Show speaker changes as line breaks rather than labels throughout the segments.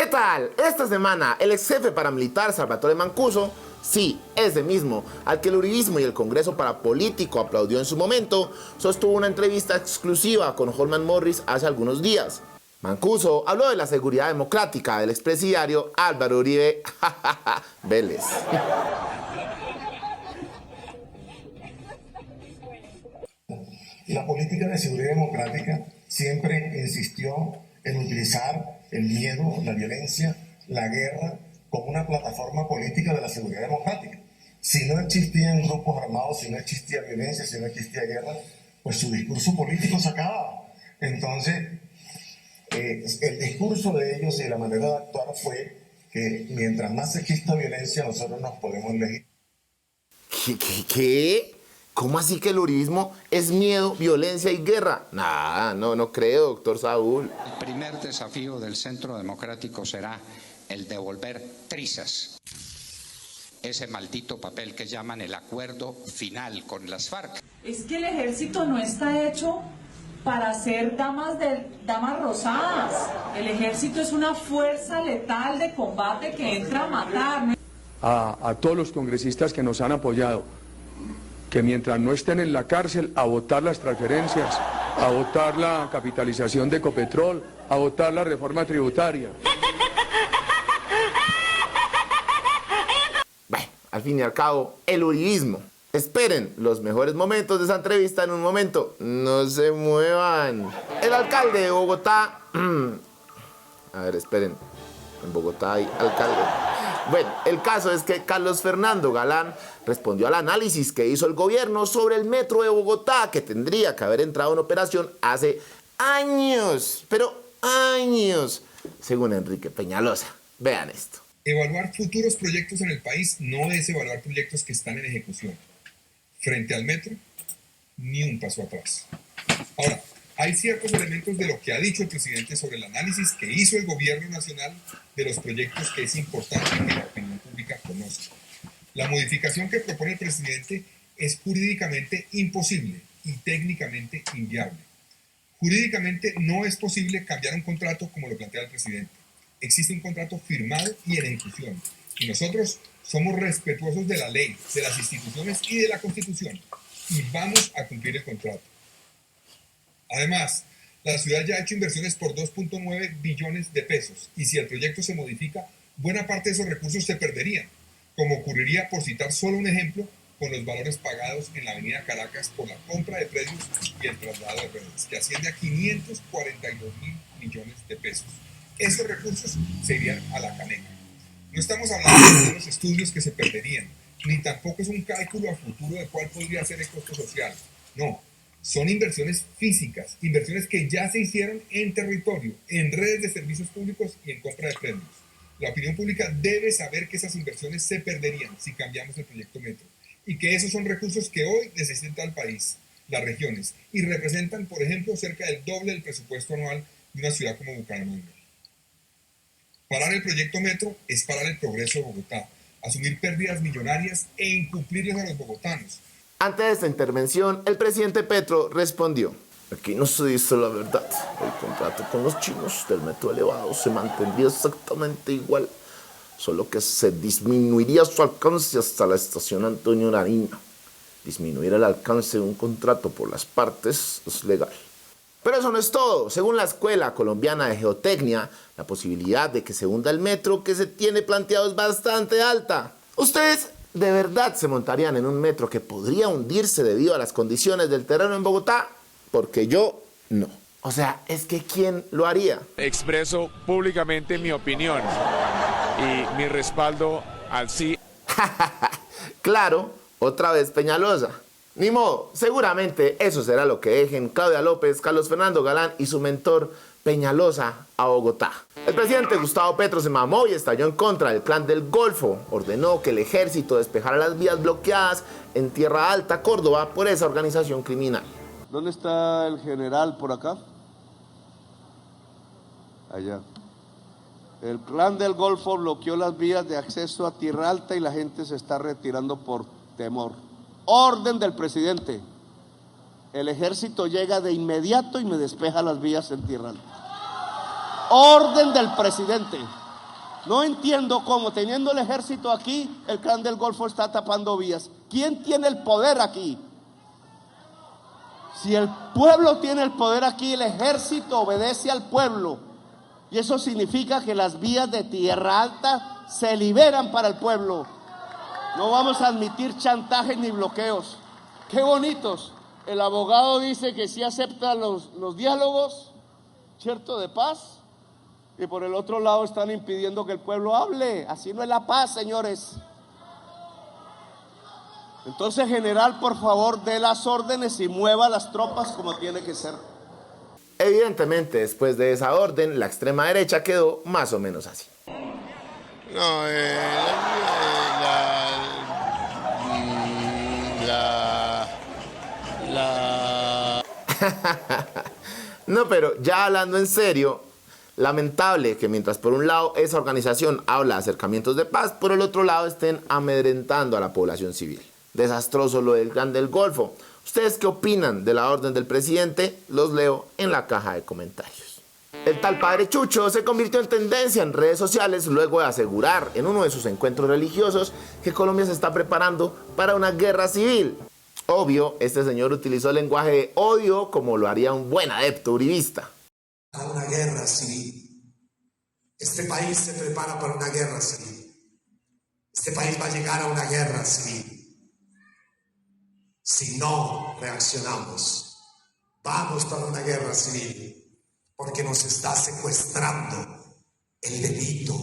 ¿Qué tal? Esta semana el ex jefe paramilitar Salvatore Mancuso, sí, ese mismo, al que el uribismo y el Congreso Parapolítico aplaudió en su momento, sostuvo una entrevista exclusiva con Holman Morris hace algunos días. Mancuso habló de la seguridad democrática del expresidiario Álvaro Uribe Vélez.
La política de seguridad democrática siempre insistió en utilizar el miedo, la violencia, la guerra como una plataforma política de la seguridad democrática. Si no existían grupos armados, si no existía violencia, si no existía guerra, pues su discurso político se acababa. Entonces, el discurso de ellos y la manera de actuar fue que mientras más exista violencia, nosotros nos podemos elegir.
¿Qué? ¿Cómo así que el uribismo es miedo, violencia y guerra? Nah, no creo, doctor Saúl.
El primer desafío del Centro Democrático será el devolver trizas, ese maldito papel que llaman el acuerdo final con las FARC.
Es que el ejército no está hecho para ser damas rosadas. El ejército es una fuerza letal de combate que entra a matar.
A todos los congresistas que nos han apoyado, que mientras no estén en la cárcel, a votar las transferencias, a votar la capitalización de Ecopetrol, a votar la reforma tributaria.
Bueno, al fin y al cabo, el uribismo. Esperen los mejores momentos de esa entrevista en un momento. No se muevan. El alcalde de Bogotá... A ver, esperen. En Bogotá hay alcalde. Bueno, el caso es que Carlos Fernando Galán respondió al análisis que hizo el gobierno sobre el metro de Bogotá, que tendría que haber entrado en operación hace años, pero años, según Enrique Peñalosa. Vean esto.
Evaluar futuros proyectos en el país no es evaluar proyectos que están en ejecución. Frente al metro, ni un paso atrás. Ahora, hay ciertos elementos de lo que ha dicho el presidente sobre el análisis que hizo el gobierno nacional de los proyectos que es importante que la opinión pública conozca. La modificación que propone el presidente es jurídicamente imposible y técnicamente inviable. Jurídicamente no es posible cambiar un contrato como lo plantea el presidente. Existe un contrato firmado y en ejecución. Y nosotros somos respetuosos de la ley, de las instituciones y de la Constitución. Y vamos a cumplir el contrato. Además, la ciudad ya ha hecho inversiones por 2.9 billones de pesos. Y si el proyecto se modifica, buena parte de esos recursos se perderían. Como ocurriría, por citar solo un ejemplo, con los valores pagados en la avenida Caracas por la compra de predios y el traslado de redes, que asciende a 542 mil millones de pesos. Esos recursos se irían a la caneca. No estamos hablando de unos estudios que se perderían, ni tampoco es un cálculo a futuro de cuál podría ser el costo social. No, son inversiones físicas, inversiones que ya se hicieron en territorio, en redes de servicios públicos y en compra de premios. La opinión pública debe saber que esas inversiones se perderían si cambiamos el proyecto Metro y que esos son recursos que hoy necesita el país, las regiones, y representan, por ejemplo, cerca del doble del presupuesto anual de una ciudad como Bucaramanga. Parar el proyecto Metro es parar el progreso de Bogotá, asumir pérdidas millonarias e incumplirles a los bogotanos.
Ante esta intervención, el presidente Petro respondió: aquí no se dice la verdad. El contrato con los chinos del metro elevado se mantendría exactamente igual, solo que se disminuiría su alcance hasta la estación Antonio Nariño. Disminuir el alcance de un contrato por las partes es legal. Pero eso no es todo. Según la Escuela Colombiana de Geotecnia, la posibilidad de que se hunda el metro que se tiene planteado es bastante alta. ¿Ustedes de verdad se montarían en un metro que podría hundirse debido a las condiciones del terreno en Bogotá? Porque yo no. O sea, es que ¿quién lo haría?
Expreso públicamente mi opinión y mi respaldo al sí.
Claro, otra vez Peñalosa. Ni modo, seguramente eso será lo que dejen Claudia López, Carlos Fernando Galán y su mentor Peñalosa a Bogotá. El presidente Gustavo Petro se mamó y estalló en contra del Plan del Golfo. Ordenó que el ejército despejara las vías bloqueadas en Tierra Alta, Córdoba, por esa organización criminal.
¿Dónde está el general por acá? Allá. El Plan del Golfo bloqueó las vías de acceso a Tierra Alta y la gente se está retirando por temor. Orden del presidente. El ejército llega de inmediato y me despeja las vías en Tierra Alta. Orden del presidente. No entiendo cómo, teniendo el ejército aquí, el Clan del Golfo está tapando vías. ¿Quién tiene el poder aquí? Si el pueblo tiene el poder aquí, el ejército obedece al pueblo. Y eso significa que las vías de tierra alta se liberan para el pueblo. No vamos a admitir chantajes ni bloqueos. Qué bonitos. El abogado dice que sí acepta los diálogos, ¿cierto?, de paz. Y por el otro lado están impidiendo que el pueblo hable. Así no es la paz, señores. Entonces, general, por favor, dé las órdenes y mueva las tropas como tiene que ser.
Evidentemente, después de esa orden, la extrema derecha quedó más o menos así.
No,
No, pero ya hablando en serio, lamentable que mientras por un lado esa organización habla de acercamientos de paz, por el otro lado estén amedrentando a la población civil. Desastroso lo del Clan del Golfo. ¿Ustedes qué opinan de la orden del presidente? Los leo en la caja de comentarios. El tal padre Chucho se convirtió en tendencia en redes sociales luego de asegurar en uno de sus encuentros religiosos que Colombia se está preparando para una guerra civil. Obvio, este señor utilizó el lenguaje de odio como lo haría un buen adepto uribista.
Para una guerra civil. Este país se prepara para una guerra civil. Este país va a llegar a una guerra civil. Si no reaccionamos, vamos para una guerra civil, porque nos está secuestrando el delito.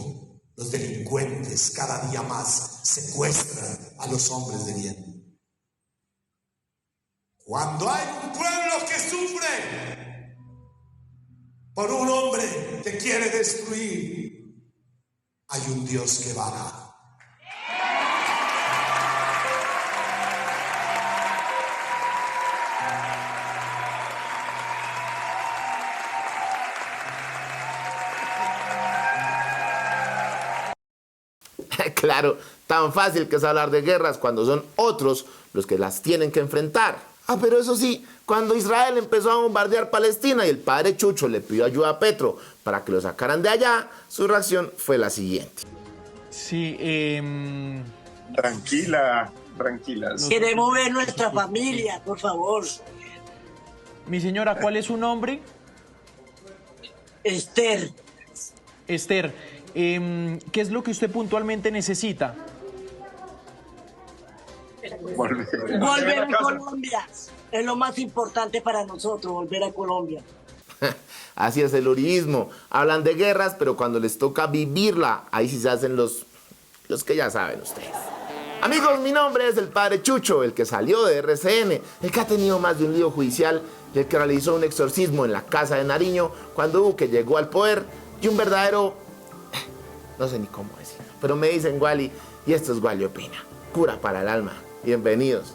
Los delincuentes cada día más secuestran a los hombres de bien. Cuando hay un pueblo que sufre por un hombre que quiere destruir, hay un Dios que baja.
Claro, tan fácil que es hablar de guerras cuando son otros los que las tienen que enfrentar. Ah, pero eso sí, cuando Israel empezó a bombardear Palestina y el padre Chucho le pidió ayuda a Petro para que lo sacaran de allá, su reacción fue la siguiente.
Sí,
Tranquila.
Queremos ver nuestra familia, por favor.
Mi señora, ¿cuál es su nombre?
Esther.
Esther, ¿qué es lo que usted puntualmente necesita?
Volver a Colombia. Es lo más importante para nosotros, volver a Colombia.
Así es el uribismo. Hablan de guerras, pero cuando les toca vivirla, ahí sí se hacen los que ya saben ustedes. Amigos, mi nombre es el padre Chucho, el que salió de RCN, el que ha tenido más de un lío judicial, el que realizó un exorcismo en la casa de Nariño cuando Duque llegó al poder, y un verdadero... no sé ni cómo decirlo, pero me dicen Wally, y esto es Wally Opina. Cura para el alma. Bienvenidos.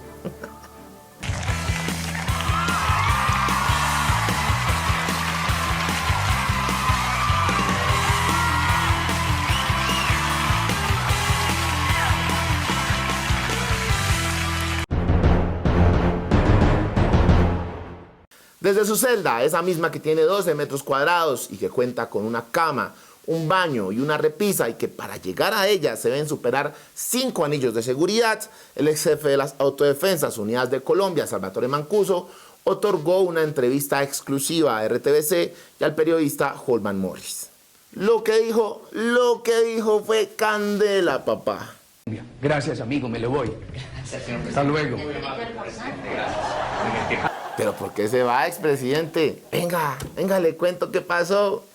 Desde su celda, esa misma que tiene 12 metros cuadrados y que cuenta con una cama, un baño y una repisa, y que para llegar a ella se deben superar 5 anillos de seguridad, el ex jefe de las Autodefensas Unidas de Colombia, Salvatore Mancuso, otorgó una entrevista exclusiva a RTBC y al periodista Holman Morris. Lo que dijo fue candela, papá.
Gracias, amigo, me le voy. Hasta luego.
¿Pero por qué se va, expresidente? Venga, le cuento qué pasó.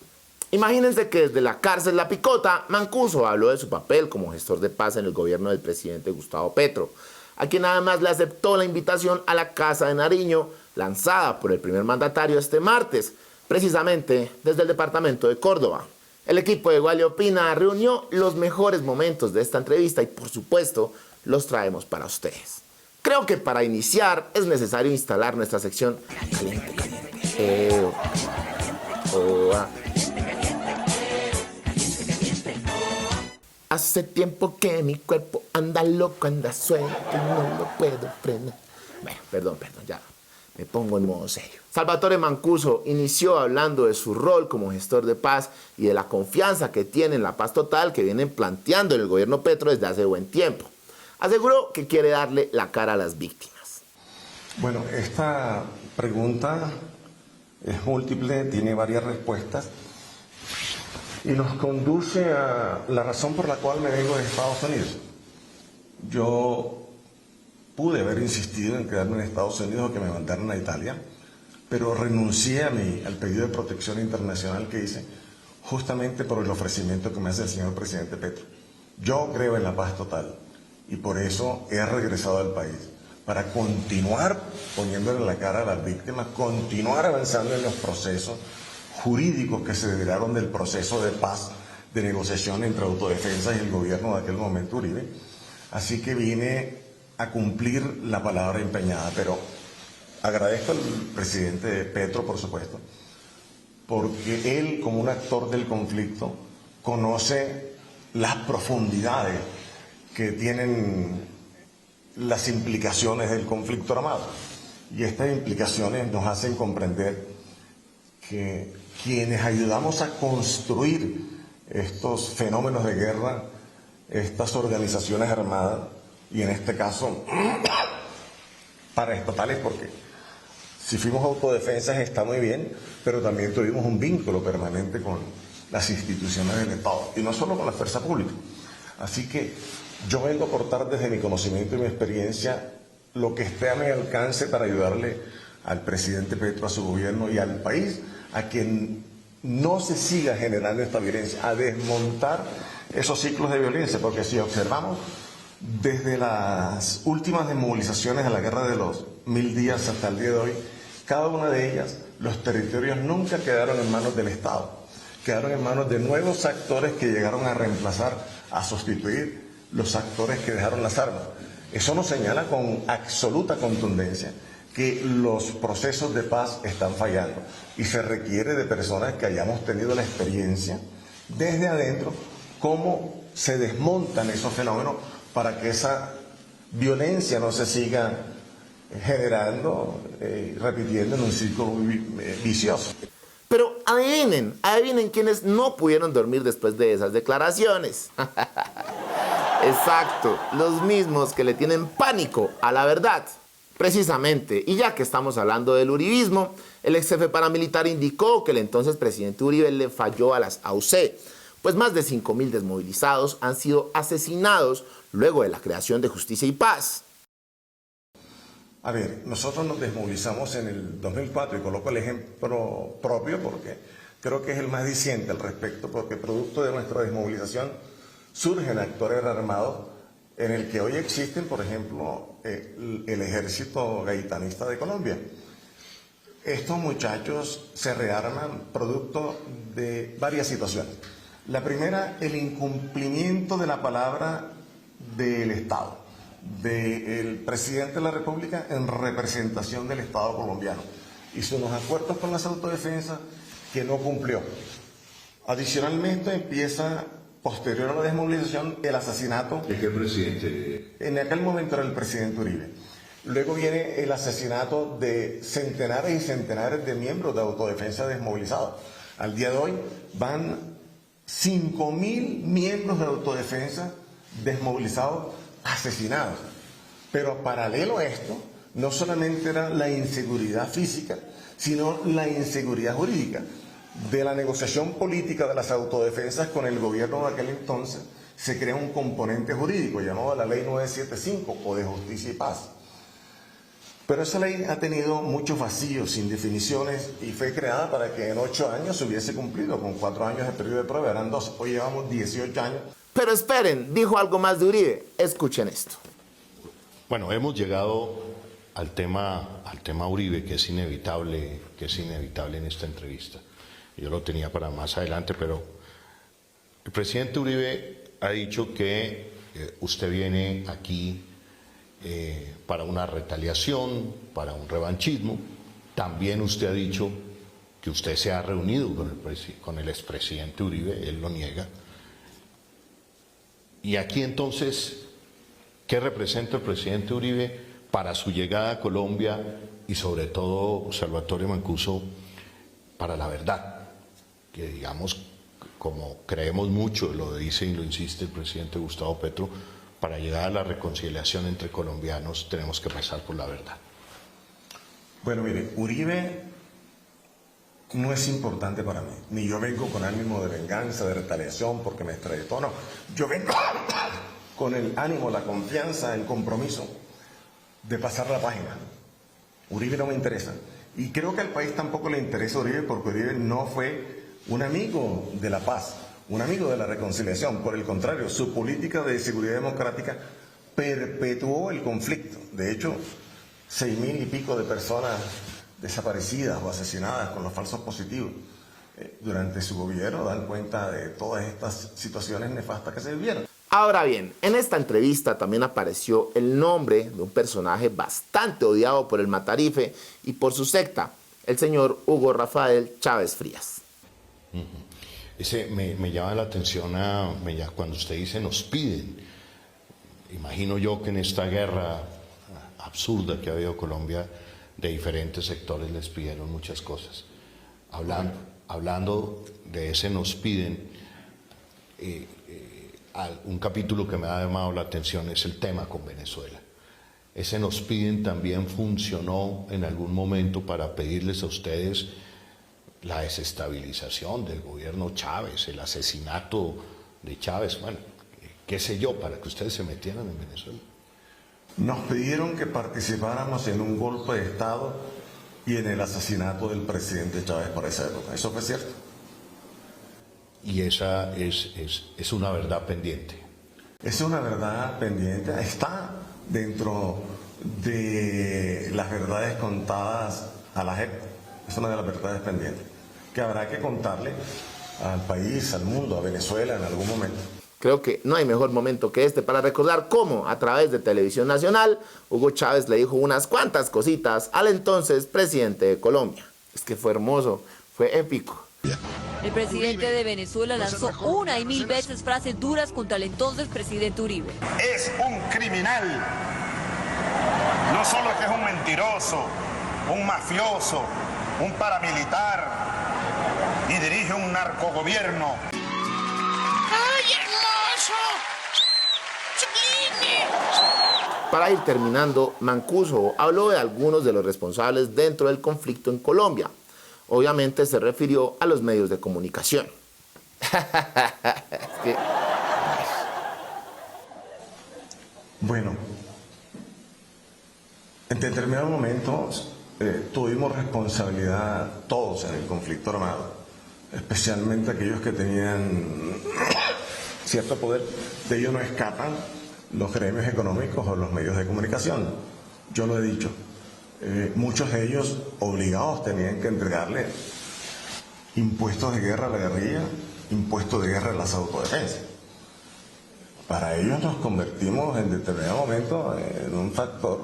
Imagínense que desde la cárcel La Picota, Mancuso habló de su papel como gestor de paz en el gobierno del presidente Gustavo Petro, a quien además le aceptó la invitación a la Casa de Nariño, lanzada por el primer mandatario este martes, precisamente desde el departamento de Córdoba. El equipo de Wally Opina reunió los mejores momentos de esta entrevista y, por supuesto, los traemos para ustedes. Creo que para iniciar es necesario instalar nuestra sección Caliente. Hace tiempo que mi cuerpo anda loco, anda suelto y no lo puedo frenar. Bueno, perdón, ya. Me pongo en modo serio. Salvatore Mancuso inició hablando de su rol como gestor de paz y de la confianza que tiene en la paz total que vienen planteando en el gobierno Petro desde hace buen tiempo. Aseguró que quiere darle la cara a las víctimas.
Bueno, esta pregunta es múltiple, tiene varias respuestas y nos conduce a la razón por la cual me vengo de Estados Unidos. Yo pude haber insistido en quedarme en Estados Unidos o que me mandaran a Italia, pero renuncié al pedido de protección internacional que hice justamente por el ofrecimiento que me hace el señor presidente Petro. Yo creo en la paz total y por eso he regresado al país, para continuar poniéndole la cara a las víctimas, continuar avanzando en los procesos jurídicos que se derivaron del proceso de paz, de negociación entre autodefensa y el gobierno de aquel momento Uribe. Así que vine a cumplir la palabra empeñada, pero agradezco al presidente Petro, por supuesto, porque él, como un actor del conflicto, conoce las profundidades que tienen las implicaciones del conflicto armado. Y estas implicaciones nos hacen comprender que quienes ayudamos a construir estos fenómenos de guerra, estas organizaciones armadas, y en este caso paraestatales, porque si fuimos autodefensas está muy bien, pero también tuvimos un vínculo permanente con las instituciones del Estado, y no solo con la fuerza pública. Así que yo vengo a aportar desde mi conocimiento y mi experiencia lo que esté a mi alcance para ayudarle al presidente Petro, a su gobierno y al país a que no se siga generando esta violencia, a desmontar esos ciclos de violencia, porque si observamos desde las últimas desmovilizaciones de la guerra de los 1000 días hasta el día de hoy, cada una de ellas, los territorios nunca quedaron en manos del Estado, quedaron en manos de nuevos actores que llegaron a reemplazar, a sustituir los actores que dejaron las armas. Eso nos señala con absoluta contundencia que los procesos de paz están fallando y se requiere de personas que hayamos tenido la experiencia desde adentro, cómo se desmontan esos fenómenos para que esa violencia no se siga generando, repitiendo en un círculo vicioso.
Pero adivinen quiénes no pudieron dormir después de esas declaraciones. Exacto, los mismos que le tienen pánico a la verdad. Precisamente, y ya que estamos hablando del uribismo, el ex jefe paramilitar indicó que el entonces presidente Uribe le falló a las AUC, pues más de 5.000 desmovilizados han sido asesinados luego de la creación de Justicia y Paz.
A ver, nosotros nos desmovilizamos en el 2004 y coloco el ejemplo propio porque creo que es el más diciente al respecto, porque producto de nuestra desmovilización surgen actores armados en el que hoy existen, por ejemplo, el ejército gaitanista de Colombia. Estos muchachos se rearman producto de varias situaciones. La primera, el incumplimiento de la palabra del Estado, del presidente de la República en representación del Estado colombiano. Hizo unos acuerdos con las autodefensas que no cumplió. Adicionalmente empieza, posterior a la desmovilización, el asesinato. ¿De qué presidente? En aquel momento era el presidente Uribe. Luego viene el asesinato de centenares y centenares de miembros de autodefensa desmovilizados. Al día de hoy van 5.000 miembros de autodefensa desmovilizados asesinados. Pero paralelo a esto, no solamente era la inseguridad física, sino la inseguridad jurídica. De la negociación política de las autodefensas con el gobierno de aquel entonces, se crea un componente jurídico llamado la Ley 975 o de Justicia y Paz. Pero esa ley ha tenido muchos vacíos, indefiniciones, y fue creada para que en 8 años se hubiese cumplido, con 4 años de periodo de prueba, eran 12, hoy llevamos 18 años.
Pero esperen, dijo algo más de Uribe, escuchen esto.
Bueno, hemos llegado al tema Uribe, que es inevitable en esta entrevista. Yo lo tenía para más adelante, pero el presidente Uribe ha dicho que usted viene aquí para una retaliación, para un revanchismo. También usted ha dicho que usted se ha reunido con el expresidente Uribe, él lo niega. Y aquí entonces, ¿qué representa el presidente Uribe para su llegada a Colombia y sobre todo, Salvatore Mancuso, para la verdad, que digamos, como creemos mucho, lo dice y lo insiste el presidente Gustavo Petro, para llegar a la reconciliación entre colombianos tenemos que pasar por la verdad.
Bueno, mire, Uribe no es importante para mí, ni yo vengo con ánimo de venganza, de retaliación, porque me extraditó, no. Yo vengo con el ánimo, la confianza, el compromiso de pasar la página. Uribe no me interesa. Y creo que al país tampoco le interesa Uribe, porque Uribe no fue un amigo de la paz, un amigo de la reconciliación. Por el contrario, su política de seguridad democrática perpetuó el conflicto. De hecho, 6.000 y pico de personas desaparecidas o asesinadas con los falsos positivos durante su gobierno dan cuenta de todas estas situaciones nefastas que se vivieron.
Ahora bien, en esta entrevista también apareció el nombre de un personaje bastante odiado por el Matarife y por su secta, el señor Hugo Rafael Chávez Frías.
Ese me llama la atención cuando usted dice nos piden. Imagino yo que en esta guerra absurda que ha habido Colombia, de diferentes sectores les pidieron muchas cosas. Hablando de ese nos piden, un capítulo que me ha llamado la atención es el tema con Venezuela. Ese nos piden también funcionó en algún momento para pedirles a ustedes la desestabilización del gobierno Chávez, el asesinato de Chávez, bueno, qué sé yo, para que ustedes se metieran en Venezuela.
Nos pidieron que participáramos en un golpe de Estado y en el asesinato del presidente Chávez para esa época. ¿Eso fue cierto?
Y esa es una verdad pendiente.
Es una verdad pendiente, está dentro de las verdades contadas a la JEP. Es una de las verdades pendientes, que habrá que contarle al país, al mundo, a Venezuela en algún momento.
Creo que no hay mejor momento que este para recordar cómo, a través de Televisión Nacional, Hugo Chávez le dijo unas cuantas cositas al entonces presidente de Colombia. Es que fue hermoso, fue épico.
El presidente de Venezuela lanzó una y mil veces frases duras contra el entonces presidente Uribe.
Es un criminal. No solo es que es un mentiroso, un mafioso, un paramilitar y dirige un narcogobierno.
¡Ay, hermoso! ¡Chiquini!
Para ir terminando, Mancuso habló de algunos de los responsables dentro del conflicto en Colombia. Obviamente se refirió a los medios de comunicación.
Bueno, en determinados momentos tuvimos responsabilidad todos en el conflicto armado, especialmente aquellos que tenían cierto poder. De ello no escapan los gremios económicos o los medios de comunicación. Yo lo he dicho. Muchos de ellos obligados tenían que entregarle impuestos de guerra a la guerrilla, impuestos de guerra a las autodefensas. Para ellos nos convertimos en determinado momento en un factor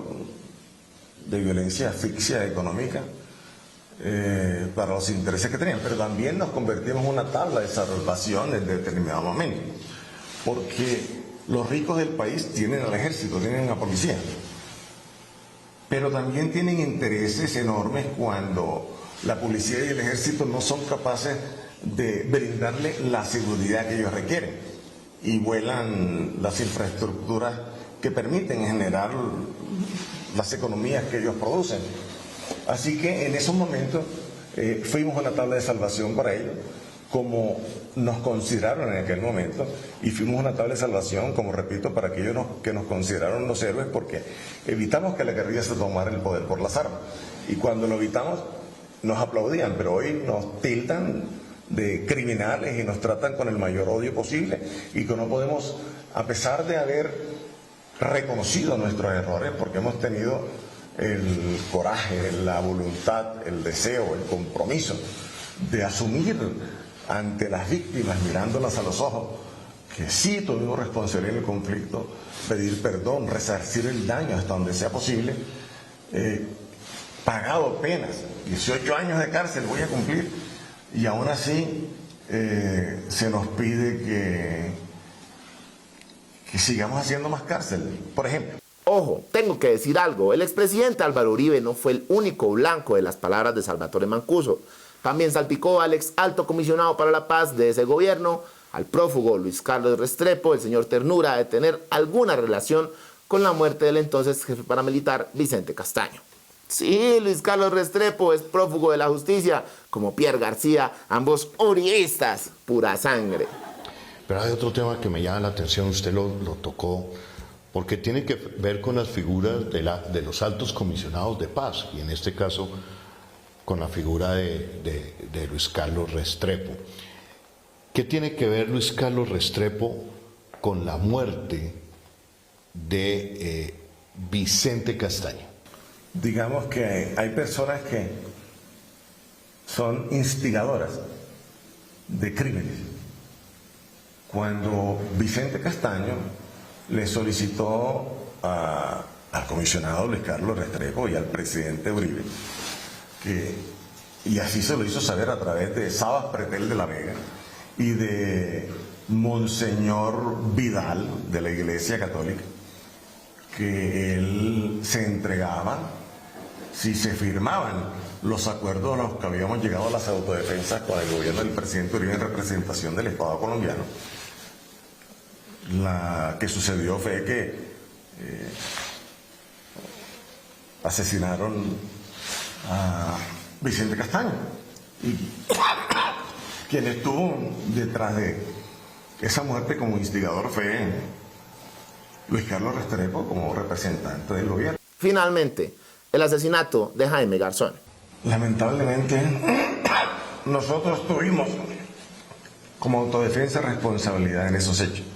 de violencia, asfixia económica para los intereses que tenían, pero también nos convertimos en una tabla de salvación en determinado momento, porque los ricos del país tienen al ejército, tienen a la policía, pero también tienen intereses enormes cuando la policía y el ejército no son capaces de brindarle la seguridad que ellos requieren y vuelan las infraestructuras que permiten generar las economías que ellos producen. Así que en esos momentos fuimos una tabla de salvación para ellos, como nos consideraron en aquel momento, y fuimos una tabla de salvación, como repito, para aquellos que nos consideraron los héroes, porque evitamos que la guerrilla se tomara el poder por las armas. Y cuando lo evitamos, nos aplaudían, pero hoy nos tildan de criminales y nos tratan con el mayor odio posible, y que no podemos, a pesar de haber reconocido nuestros errores, porque hemos tenido el coraje, la voluntad, el deseo, el compromiso de asumir ante las víctimas, mirándolas a los ojos, que sí tuvimos responsabilidad en el conflicto, pedir perdón, resarcir el daño hasta donde sea posible, pagado penas, 18 años de cárcel voy a cumplir, y aún así se nos pide que sigamos haciendo más cárcel, por ejemplo.
Ojo, tengo que decir algo, el expresidente Álvaro Uribe no fue el único blanco de las palabras de Salvatore Mancuso. También salpicó al ex alto comisionado para la paz de ese gobierno, al prófugo Luis Carlos Restrepo, el señor Ternura, de tener alguna relación con la muerte del entonces jefe paramilitar Vicente Castaño. Sí, Luis Carlos Restrepo es prófugo de la justicia, como Pierre García, ambos uribistas, pura sangre.
Pero hay otro tema que me llama la atención, usted lo tocó, porque tiene que ver con las figuras de los altos comisionados de paz, y en este caso con la figura de Luis Carlos Restrepo. ¿Qué tiene que ver Luis Carlos Restrepo con la muerte de Vicente Castaño?
Digamos que hay personas que son instigadoras de crímenes. Cuando Vicente Castaño le solicitó al comisionado Luis Carlos Restrepo y al presidente Uribe, y así se lo hizo saber a través de Sabas Pretel de la Vega y de Monseñor Vidal de la Iglesia Católica, que él se entregaba si se firmaban los acuerdos a los que habíamos llegado a las autodefensas con el gobierno del presidente Uribe en representación del Estado colombiano. La que sucedió fue que asesinaron a Vicente Castaño, y quien estuvo detrás de esa muerte como instigador fue Luis Carlos Restrepo como representante del gobierno.
Finalmente, el asesinato de Jaime Garzón.
Lamentablemente, nosotros tuvimos como autodefensa responsabilidad en esos hechos.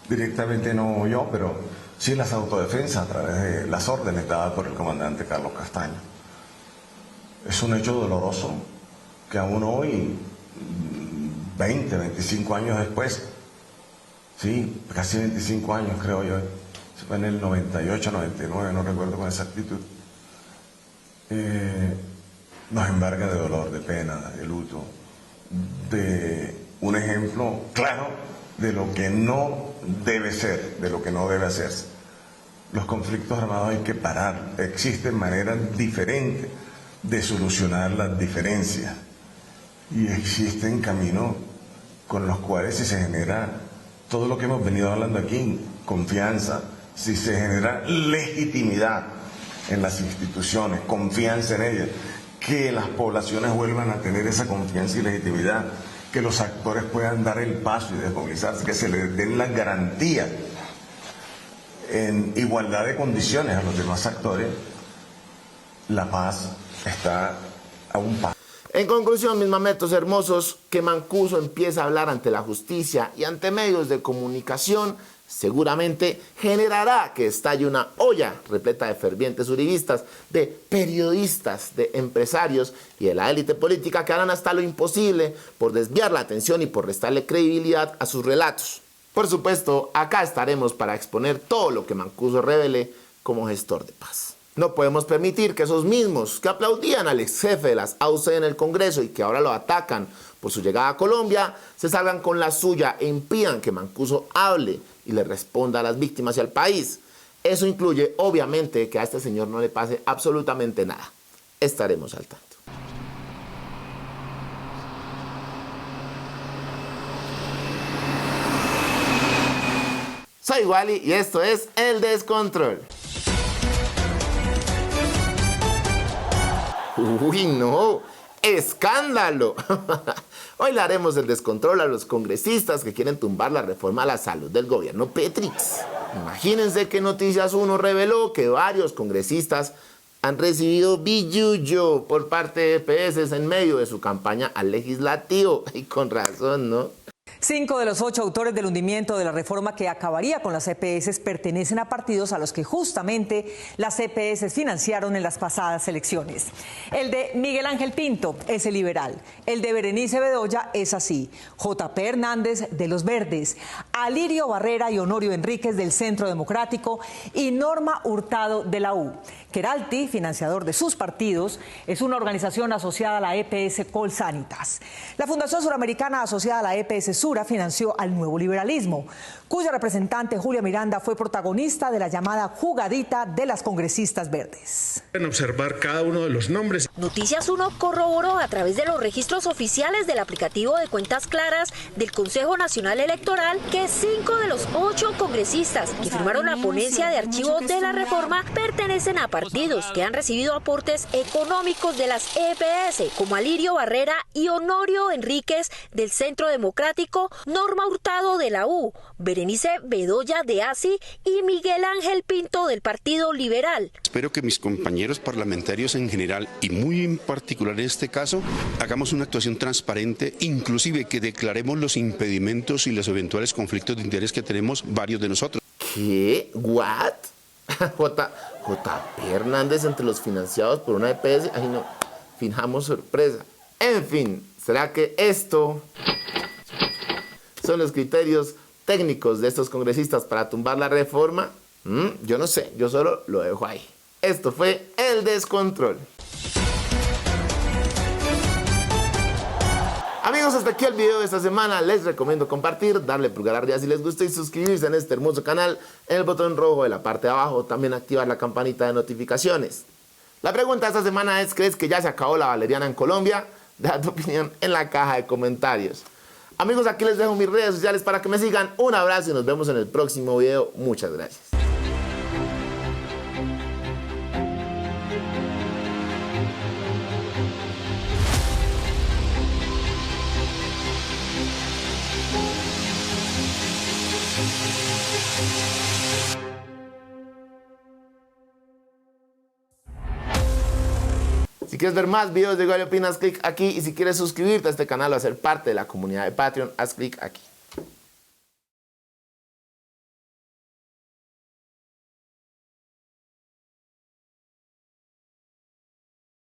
Directamente no yo, pero sí las autodefensas a través de las órdenes dadas por el comandante Carlos Castaño. Es un hecho doloroso que aún hoy, 20, 25 años después, sí, casi 25 años creo yo, fue en el 98, 99, no recuerdo con exactitud, nos embarga de dolor, de pena, de luto, de un ejemplo claro de lo que no debe ser, de lo que no debe hacerse. Los conflictos armados hay que parar, existen maneras diferentes de solucionar las diferencias y existen caminos con los cuales si se genera todo lo que hemos venido hablando aquí, confianza, si se genera legitimidad en las instituciones, confianza en ellas, que las poblaciones vuelvan a tener esa confianza y legitimidad, que los actores puedan dar el paso y desmovilizarse, que se les den las garantías en igualdad de condiciones a los demás actores, la paz está a un paso.
En conclusión, mis mametos hermosos, que Mancuso empieza a hablar ante la justicia y ante medios de comunicación seguramente generará que estalle una olla repleta de fervientes uribistas, de periodistas, de empresarios y de la élite política que harán hasta lo imposible por desviar la atención y por restarle credibilidad a sus relatos. Por supuesto, acá estaremos para exponer todo lo que Mancuso revele como gestor de paz. No podemos permitir que esos mismos que aplaudían al ex jefe de las AUC en el Congreso y que ahora lo atacan por su llegada a Colombia, se salgan con la suya e impidan que Mancuso hable y le responda a las víctimas y al país. Eso incluye, obviamente, que a este señor no le pase absolutamente nada. Estaremos al tanto. Soy Wally y esto es El Descontrol. ¡Uy, no! ¡Escándalo! Hoy le haremos el descontrol a los congresistas que quieren tumbar la reforma a la salud del gobierno Petrix. Imagínense que Noticias 1 reveló que varios congresistas han recibido billuyo por parte de EPS en medio de su campaña al legislativo. Y con razón, ¿no?
5 de los 8 autores del hundimiento de la reforma que acabaría con las EPS pertenecen a partidos a los que justamente las EPS financiaron en las pasadas elecciones. El de Miguel Ángel Pinto es el liberal, el de Berenice Bedoya es así, JP Hernández de los Verdes, Alirio Barrera y Honorio Enríquez del Centro Democrático y Norma Hurtado de la U. Queralty, financiador de sus partidos, es una organización asociada a la EPS Colsanitas. La Fundación Suramericana asociada a la EPS Sur Ventura financió al nuevo liberalismo, cuya representante Julia Miranda fue protagonista de la llamada jugadita de las congresistas verdes.
En observar cada uno de los nombres.
Noticias 1 corroboró a través de los registros oficiales del aplicativo de cuentas claras del Consejo Nacional Electoral que 5 de los 8 congresistas que firmaron la ponencia de archivo de la reforma pertenecen a partidos que han recibido aportes económicos de las EPS, como Alirio Barrera y Honorio Enríquez del Centro Democrático, Norma Hurtado de la U, Berenice Bedoya de ASI y Miguel Ángel Pinto del Partido Liberal.
Espero que mis compañeros parlamentarios en general y muy en particular en este caso hagamos una actuación transparente, inclusive que declaremos los impedimentos y los eventuales conflictos de interés que tenemos varios de nosotros.
¿Qué? ¿What? J.P. Hernández entre los financiados por una EPS. Ay, no, fijamos sorpresa. En fin, ¿será que esto son los criterios técnicos de estos congresistas para tumbar la reforma? Yo no sé, yo solo lo dejo ahí. Esto fue El Descontrol. Amigos, hasta aquí el video de esta semana. Les recomiendo compartir, darle pulgar arriba si les gusta y suscribirse en este hermoso canal en el botón rojo de la parte de abajo. También activar la campanita de notificaciones. La pregunta de esta semana es: ¿crees que ya se acabó la valeriana en Colombia? Deja tu opinión en la caja de comentarios. Amigos, aquí les dejo mis redes sociales para que me sigan. Un abrazo y nos vemos en el próximo video. Muchas gracias. Si quieres ver más videos de Igual Opina, haz clic aquí. Y si quieres suscribirte a este canal o hacer parte de la comunidad de Patreon, haz clic aquí.